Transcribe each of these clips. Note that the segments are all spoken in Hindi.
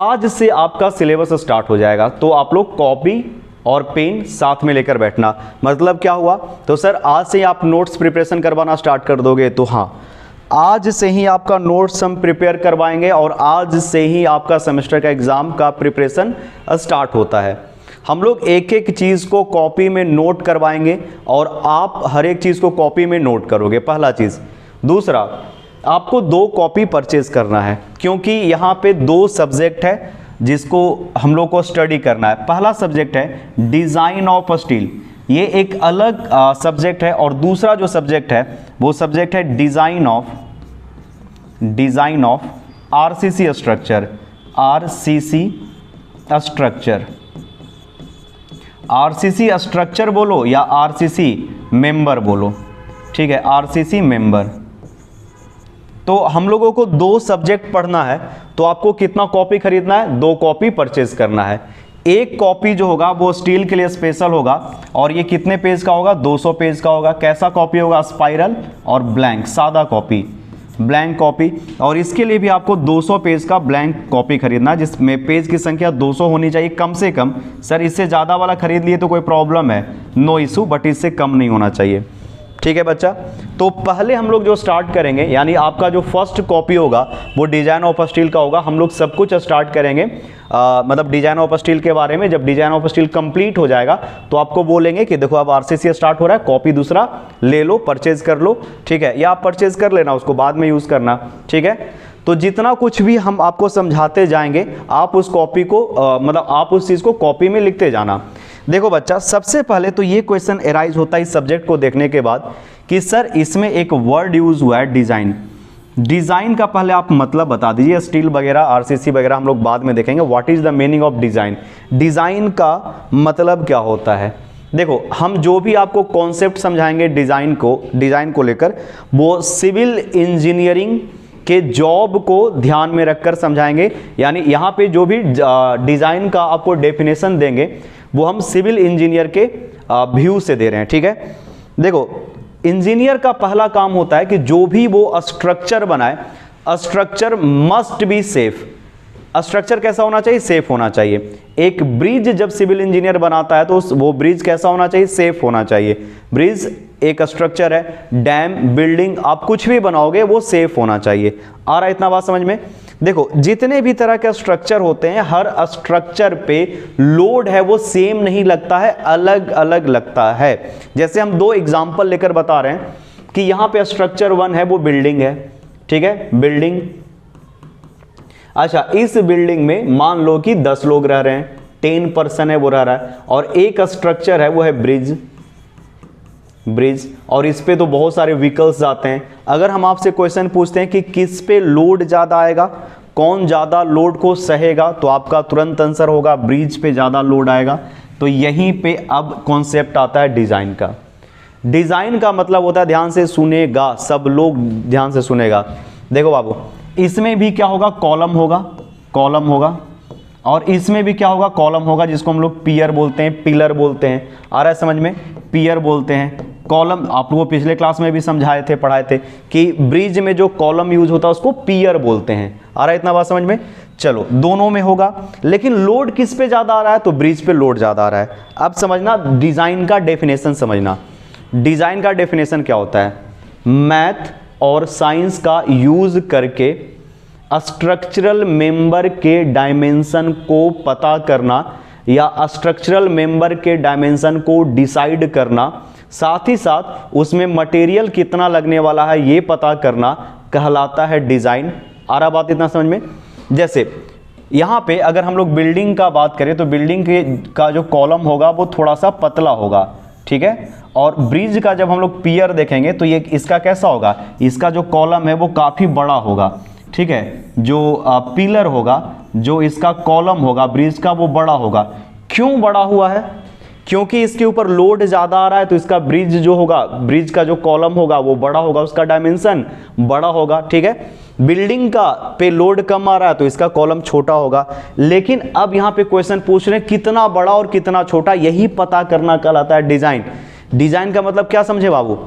आज से आपका सिलेबस स्टार्ट हो जाएगा, तो आप लोग कॉपी और पेन साथ में लेकर बैठना। मतलब क्या हुआ, तो सर आज से ही आप नोट्स प्रिपरेशन करवाना स्टार्ट कर दोगे, तो हाँ, आज से ही आपका नोट्स हम प्रिपेयर करवाएंगे और आज से ही आपका सेमेस्टर का एग्ज़ाम का प्रिपरेशन स्टार्ट होता है। हम लोग एक एक चीज़ को कॉपी में नोट करवाएंगे और आप हर एक चीज़ को कॉपी में नोट करोगे, पहला चीज़। दूसरा, आपको 2 कॉपी परचेज करना है, क्योंकि यहाँ पे 2 सब्जेक्ट है जिसको हम लोग को स्टडी करना है। पहला सब्जेक्ट है डिज़ाइन ऑफ स्टील, ये एक अलग सब्जेक्ट है, और दूसरा जो सब्जेक्ट है वो सब्जेक्ट है design of RCC structure. RCC structure बोलो या आरसीसी मेंबर बोलो, ठीक है, आरसीसी मेंबर। तो हम लोगों को 2 सब्जेक्ट पढ़ना है, तो आपको कितना कॉपी खरीदना है, 2 कॉपी परचेज करना है। एक कॉपी जो होगा वो स्टील के लिए स्पेशल होगा, और ये कितने पेज का होगा, 200 पेज का होगा। कैसा कॉपी होगा, स्पाइरल और ब्लैंक, सादा कॉपी, ब्लैंक कॉपी। और इसके लिए भी आपको 200 पेज का ब्लैंक कॉपी खरीदना है, जिसमें पेज की संख्या 200 होनी चाहिए कम से कम। सर इससे ज़्यादा वाला खरीद लिए तो कोई प्रॉब्लम है, नो इशू, बट इससे कम नहीं होना चाहिए, ठीक है बच्चा। तो पहले हम लोग जो स्टार्ट करेंगे, यानी आपका जो फर्स्ट कॉपी होगा वो डिज़ाइन ऑफ स्टील का होगा। हम लोग सब कुछ स्टार्ट करेंगे मतलब डिज़ाइन ऑफ स्टील के बारे में। जब डिज़ाइन ऑफ स्टील कंप्लीट हो जाएगा तो आपको बोलेंगे कि देखो अब आरसीसी स्टार्ट हो रहा है, कॉपी दूसरा ले लो, परचेज कर लो, ठीक है, या आप परचेज कर लेना, उसको बाद में यूज़ करना, ठीक है। तो जितना कुछ भी हम आपको समझाते जाएंगे, आप उस कॉपी को मतलब आप उस चीज़ को कॉपी में लिखते जाना। देखो बच्चा, सबसे पहले तो ये क्वेश्चन एराइज होता है इस सब्जेक्ट को देखने के बाद कि सर इसमें एक वर्ड यूज हुआ है डिज़ाइन। डिज़ाइन का पहले आप मतलब बता दीजिए। स्टील वगैरह आरसीसी वगैरह हम लोग बाद में देखेंगे। What is the meaning of design, design का मतलब क्या होता है। देखो, हम जो भी आपको कॉन्सेप्ट समझाएंगे डिज़ाइन को लेकर, वो सिविल इंजीनियरिंग के जॉब को ध्यान में रखकर समझाएंगे। यानी यहाँ पे जो भी डिज़ाइन का आपको डेफिनेशन देंगे वो हम सिविल इंजीनियर के व्यू से दे रहे हैं, ठीक है। देखो, इंजीनियर का पहला काम होता है कि जो भी वो स्ट्रक्चर बनाए, structure must be safe. Structure कैसा होना चाहिए, सेफ होना चाहिए। एक ब्रिज जब सिविल इंजीनियर बनाता है तो वो ब्रिज कैसा होना चाहिए, सेफ होना चाहिए। ब्रिज एक स्ट्रक्चर है, डैम, बिल्डिंग, आप कुछ भी बनाओगे वो सेफ होना चाहिए। आ रहा है इतना बात समझ में। देखो, जितने भी तरह के स्ट्रक्चर होते हैं, हर स्ट्रक्चर पे लोड है वो सेम नहीं लगता है, अलग अलग लगता है। जैसे हम 2 एग्जांपल लेकर बता रहे हैं कि यहाँ पे स्ट्रक्चर 1 है, वो बिल्डिंग है, ठीक है, बिल्डिंग। अच्छा, इस बिल्डिंग में मान लो कि 10 लोग रह रहे हैं, 10 पर्सन है वो रह रहा है, और एक स्ट्रक्चर है वो है ब्रिज, और इस पे तो बहुत सारे व्हीकल्स जाते हैं। अगर हम आपसे क्वेश्चन पूछते हैं कि किस पे लोड ज़्यादा आएगा, कौन ज़्यादा लोड को सहेगा, तो आपका तुरंत आंसर होगा ब्रिज पे ज़्यादा लोड आएगा। तो यहीं पे अब कॉन्सेप्ट आता है डिज़ाइन का। डिज़ाइन का मतलब होता है, ध्यान से सुनेगा, सब लोग ध्यान से सुनेगा। देखो बाबू, इसमें भी क्या होगा, कॉलम होगा, और इसमें भी क्या होगा, कॉलम होगा, जिसको हम लोग पियर बोलते हैं, पिलर बोलते हैं। आ रहा है समझ में, पियर बोलते हैं। कॉलम आप लोगों को पिछले क्लास में भी समझाए थे, पढ़ाए थे कि ब्रिज में जो कॉलम यूज होता है उसको पियर बोलते हैं। आ रहा है इतना बात समझ में। चलो, दोनों में होगा, लेकिन लोड किस पे ज़्यादा आ रहा है, तो ब्रिज पे लोड ज़्यादा आ रहा है। अब समझना डिज़ाइन का डेफिनेशन समझना। डिज़ाइन का डेफिनेशन क्या होता है, मैथ और साइंस का यूज करके स्ट्रक्चरल मेंबर के डायमेंशन को पता करना, या स्ट्रक्चरल मेंबर के डायमेंशन को डिसाइड करना, साथ ही साथ उसमें मटेरियल कितना लगने वाला है ये पता करना, कहलाता है डिज़ाइन। आ रहा बात इतना समझ में। जैसे यहाँ पे अगर हम लोग बिल्डिंग का बात करें तो बिल्डिंग का जो कॉलम होगा वो थोड़ा सा पतला होगा, ठीक है, और ब्रिज का जब हम लोग पियर देखेंगे तो ये इसका कैसा होगा, इसका जो कॉलम है वो काफ़ी बड़ा होगा, ठीक है। जो पिलर होगा, जो इसका कॉलम होगा ब्रिज का, वो बड़ा होगा। क्यों बड़ा हुआ है, क्योंकि इसके ऊपर लोड ज़्यादा आ रहा है, तो इसका ब्रिज जो होगा, ब्रिज का जो कॉलम होगा वो बड़ा होगा, उसका डायमेंशन बड़ा होगा, ठीक है। बिल्डिंग का पे लोड कम आ रहा है तो इसका कॉलम छोटा होगा। लेकिन अब यहाँ पे क्वेश्चन पूछ रहे हैं कितना बड़ा और कितना छोटा, यही पता करना कहलाता है डिज़ाइन। डिज़ाइन का मतलब क्या समझे बाबू,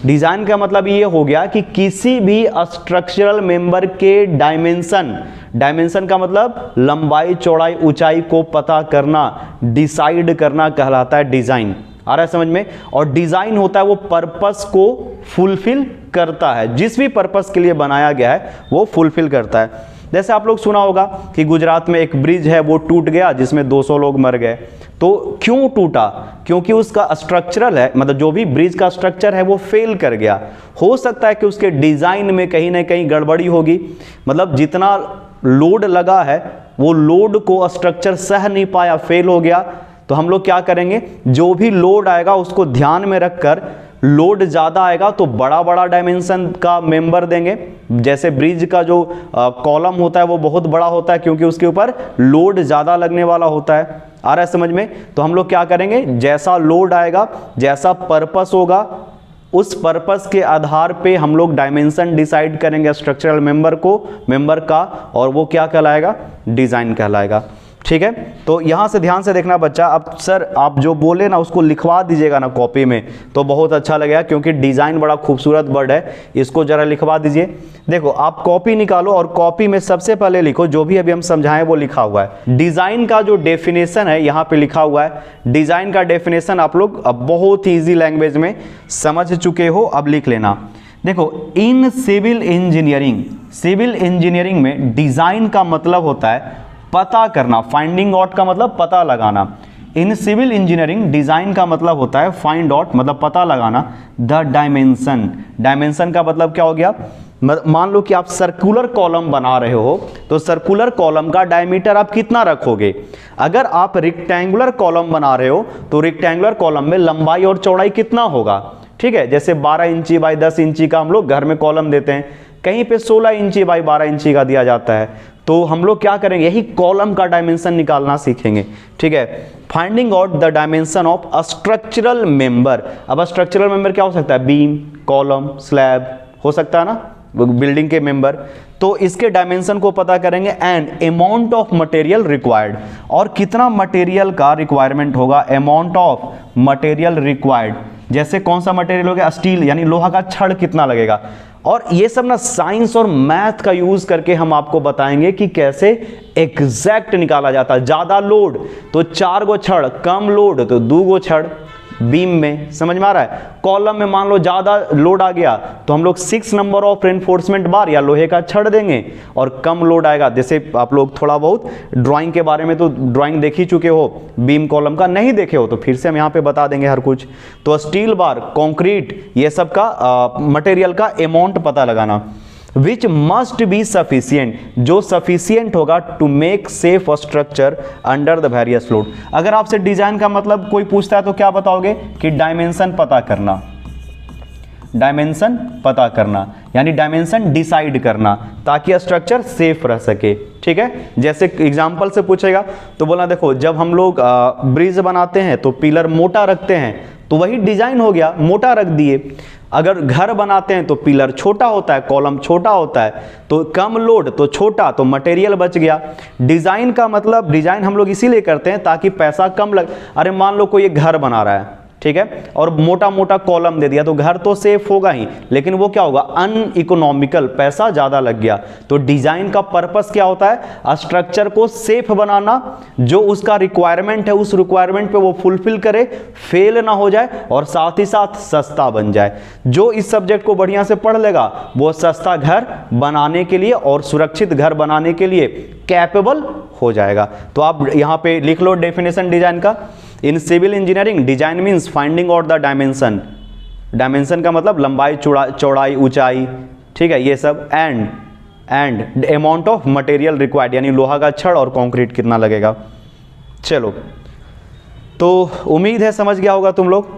डिजाइन का मतलब ये हो गया कि किसी भी स्ट्रक्चरल मेंबर के डायमेंशन का मतलब लंबाई चौड़ाई ऊंचाई को पता करना, डिसाइड करना कहलाता है डिजाइन। आ रहा है समझ में? और डिजाइन होता है वो पर्पस को फुलफिल करता है, जिस भी पर्पस के लिए बनाया गया है वो फुलफिल करता है। जैसे आप लोग सुना होगा कि गुजरात में एक ब्रिज है वो टूट गया जिसमें 200 लोग मर गए। तो क्यों टूटा? क्योंकि उसका स्ट्रक्चरल है, मतलब जो भी ब्रिज का स्ट्रक्चर है वो फेल कर गया। हो सकता है कि उसके डिजाइन में कहीं ना कहीं गड़बड़ी होगी, मतलब जितना लोड लगा है वो लोड को स्ट्रक्चर सह नहीं पाया, फेल हो गया। तो हम लोग क्या करेंगे, जो भी लोड आएगा उसको ध्यान में रखकर, लोड ज़्यादा आएगा तो बड़ा बड़ा डायमेंशन का मेंबर देंगे। जैसे ब्रिज का जो कॉलम होता है वो बहुत बड़ा होता है क्योंकि उसके ऊपर लोड ज़्यादा लगने वाला होता है। आ रहा है समझ में? तो हम लोग क्या करेंगे, जैसा लोड आएगा, जैसा पर्पस होगा, उस पर्पस के आधार पे हम लोग डायमेंशन डिसाइड करेंगे स्ट्रक्चरल मेंबर का, और वो क्या कहलाएगा, डिज़ाइन कहलाएगा। ठीक है, तो यहाँ से ध्यान से देखना बच्चा। अब सर आप जो बोले ना उसको लिखवा दीजिएगा ना कॉपी में तो बहुत अच्छा लगेगा, क्योंकि डिज़ाइन बड़ा खूबसूरत वर्ड है, इसको ज़रा लिखवा दीजिए। देखो आप कॉपी निकालो और कॉपी में सबसे पहले लिखो जो भी अभी हम समझाएं वो लिखा हुआ है। डिज़ाइन का जो डेफिनेशन है यहाँ पे लिखा हुआ है। डिज़ाइन का डेफिनेशन आप लोग अब बहुत ही ईजी लैंग्वेज में समझ चुके हो, अब लिख लेना। देखो, इन सिविल इंजीनियरिंग में डिज़ाइन का मतलब होता है पता करना, फाइंडिंग आउट का मतलब पता लगाना। इन सिविल इंजीनियरिंग डिजाइन का मतलब होता है फाइंड आउट, मतलब पता लगाना, द डायमेंशन का मतलब क्या हो गया, मान लो कि आप सर्कुलर कॉलम बना रहे हो तो सर्कुलर कॉलम का डायमीटर आप कितना रखोगे। अगर आप रेक्टेंगुलर कॉलम बना रहे हो तो रेक्टेंगुलर कॉलम में लंबाई और चौड़ाई कितना होगा। ठीक है, जैसे 12 इंची बाई 10 इंची का हम लोग घर में कॉलम देते हैं, कहीं पे 16 इंची बाई 12 इंची का दिया जाता है। तो हम लोग क्या करेंगे, यही कॉलम का डायमेंशन निकालना सीखेंगे। ठीक है, finding out the dimension of a structural member. अब स्ट्रक्चरल मेंबर क्या हो सकता है, बीम, कॉलम, स्लैब हो सकता है ना, बिल्डिंग के मेंबर। तो इसके डायमेंशन को पता करेंगे and amount of material required, और कितना मटेरियल का रिक्वायरमेंट होगा, अमाउंट ऑफ मटेरियल रिक्वायर्ड। जैसे कौन सा मटेरियल हो गया, स्टील यानी लोहा का छड़ कितना लगेगा। और ये सब ना साइंस और मैथ का यूज करके हम आपको बताएंगे कि कैसे एग्जैक्ट निकाला जाता है। ज्यादा लोड तो 4 गो छड़, कम लोड तो 2 गो छड़ बीम में। समझ में आ रहा है? कॉलम में मान लो ज्यादा लोड आ गया तो हम लोग 6 नंबर ऑफ रेनफोर्समेंट बार या लोहे का छड़ देंगे, और कम लोड आएगा, जैसे आप लोग थोड़ा बहुत ड्राइंग के बारे में तो ड्राइंग देख ही चुके हो, बीम कॉलम का नहीं देखे हो तो फिर से हम यहाँ पे बता देंगे हर कुछ। तो स्टील बार, कंक्रीट, ये सब का मटेरियल का अमाउंट पता लगाना। विच मस्ट बी सफिशियंट, जो सफिशियंट होगा to make safe structure under the various load. अगर आपसे डिजाइन का मतलब कोई पूछता है तो क्या बताओगे कि डायमेंशन पता करना, डायमेंशन पता करना यानी डायमेंशन डिसाइड करना ताकि स्ट्रक्चर सेफ रह सके। ठीक है, जैसे एग्जांपल से पूछेगा तो बोलना, देखो जब हम लोग ब्रिज बनाते हैं तो पिलर मोटा रखते हैं, तो वही डिजाइन हो गया, मोटा रख दिए। अगर घर बनाते हैं तो पिलर छोटा होता है, कॉलम छोटा होता है, तो कम लोड तो छोटा, तो मटेरियल बच गया। डिजाइन का मतलब, डिजाइन हम लोग इसीलिए करते हैं ताकि पैसा कम लग। अरे मान लो कोई एक घर बना रहा है, ठीक है, और मोटा मोटा कॉलम दे दिया तो घर तो सेफ होगा ही, लेकिन वो क्या होगा, अनइकोनॉमिकल, पैसा ज्यादा लग गया। तो डिजाइन का पर्पस क्या होता है, स्ट्रक्चर को सेफ बनाना, जो उसका रिक्वायरमेंट है उस रिक्वायरमेंट पे वो फुलफिल करे, फेल ना हो जाए, और साथ ही साथ सस्ता बन जाए। जो इस सब्जेक्ट को बढ़िया से पढ़ लेगा वो सस्ता घर बनाने के लिए और सुरक्षित घर बनाने के लिए कैपेबल हो जाएगा। तो आप यहाँ पे लिख लो डेफिनेशन डिजाइन का। In civil engineering design means finding out the dimension, dimension का मतलब लंबाई, चौड़ाई, ऊंचाई, ठीक है, ये सब, and amount of material required यानी लोहा का छड़ और कंक्रीट कितना लगेगा। चलो, तो उम्मीद है समझ गया होगा तुम लोग,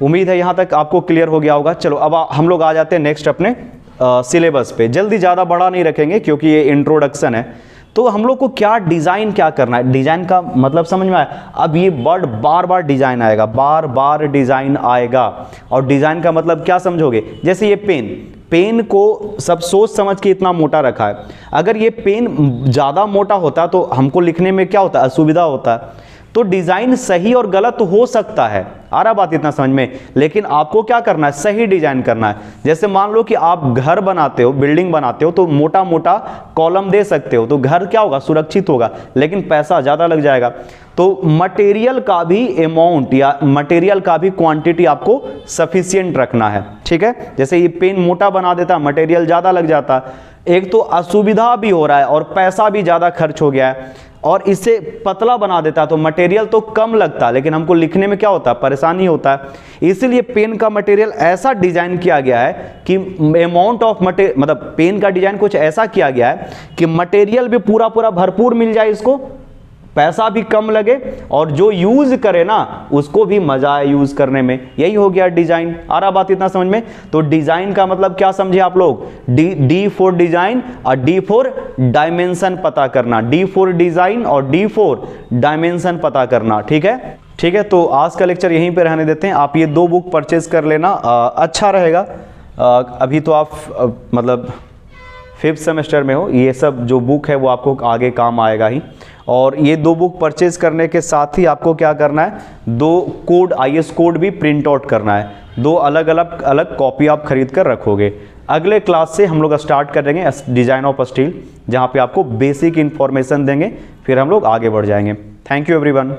उम्मीद है यहाँ तक आपको क्लियर हो गया होगा। चलो अब हम लोग आ जाते हैं नेक्स्ट अपने सिलेबस पे। जल्दी, ज़्यादा बड़ा नहीं रखेंगे क्योंकि ये इंट्रोडक्शन है। तो हम लोग को क्या डिज़ाइन क्या करना है, डिज़ाइन का मतलब समझ में आया। अब ये वर्ड बार बार डिज़ाइन आएगा, बार बार डिज़ाइन आएगा, और डिज़ाइन का मतलब क्या समझोगे, जैसे ये पेन को सब सोच समझ के इतना मोटा रखा है। अगर ये पेन ज़्यादा मोटा होता तो हमको लिखने में क्या होता है, असुविधा होता है। तो डिज़ाइन सही और गलत हो सकता है, आ रहा बात इतना समझ में। लेकिन आपको क्या करना है, सही डिजाइन करना है। जैसे मान लो कि आप घर बनाते हो, बिल्डिंग बनाते हो, तो मोटा मोटा कॉलम दे सकते हो, तो घर क्या होगा, सुरक्षित होगा, लेकिन पैसा ज़्यादा लग जाएगा। तो मटेरियल का भी अमाउंट या मटेरियल का भी क्वांटिटी आपको सफिशिएंट रखना है, ठीक है। जैसे ये पेन मोटा बना देता, मटेरियल ज़्यादा लग जाता, एक तो असुविधा भी हो रहा है और पैसा भी ज़्यादा खर्च हो गया है, और इसे पतला बना देता तो मटेरियल तो कम लगता, लेकिन हमको लिखने में क्या होता है, परेशानी होता है। इसीलिए पेन का मटेरियल ऐसा डिजाइन किया गया है कि अमाउंट ऑफ मटेरियल, मतलब पेन का डिजाइन कुछ ऐसा किया गया है कि मटेरियल भी पूरा पूरा भरपूर मिल जाए, इसको पैसा भी कम लगे, और जो यूज करे ना उसको भी मजा आए यूज करने में। यही हो गया डिजाइन। आ रहा बात इतना समझ में। तो डिजाइन का मतलब क्या समझे आप लोग, डी फॉर डिजाइन और डी फॉर डायमेंशन पता करना, डी फॉर डिजाइन और डी फॉर डायमेंशन पता करना, ठीक है। ठीक है, तो आज का लेक्चर यहीं पे रहने देते हैं। आप ये 2 बुक परचेज कर लेना, अच्छा रहेगा। अभी तो आप मतलब 5th सेमेस्टर में हो, ये सब जो बुक है वो आपको आगे काम आएगा ही। और ये 2 बुक परचेज करने के साथ ही आपको क्या करना है, 2 कोड, IS कोड भी प्रिंट आउट करना है। 2 अलग अलग कॉपी आप खरीद कर रखोगे। अगले क्लास से हम लोग स्टार्ट करेंगे डिज़ाइन ऑफ स्टील, जहाँ पे आपको बेसिक इन्फॉर्मेशन देंगे, फिर हम लोग आगे बढ़ जाएंगे। Thank you everyone.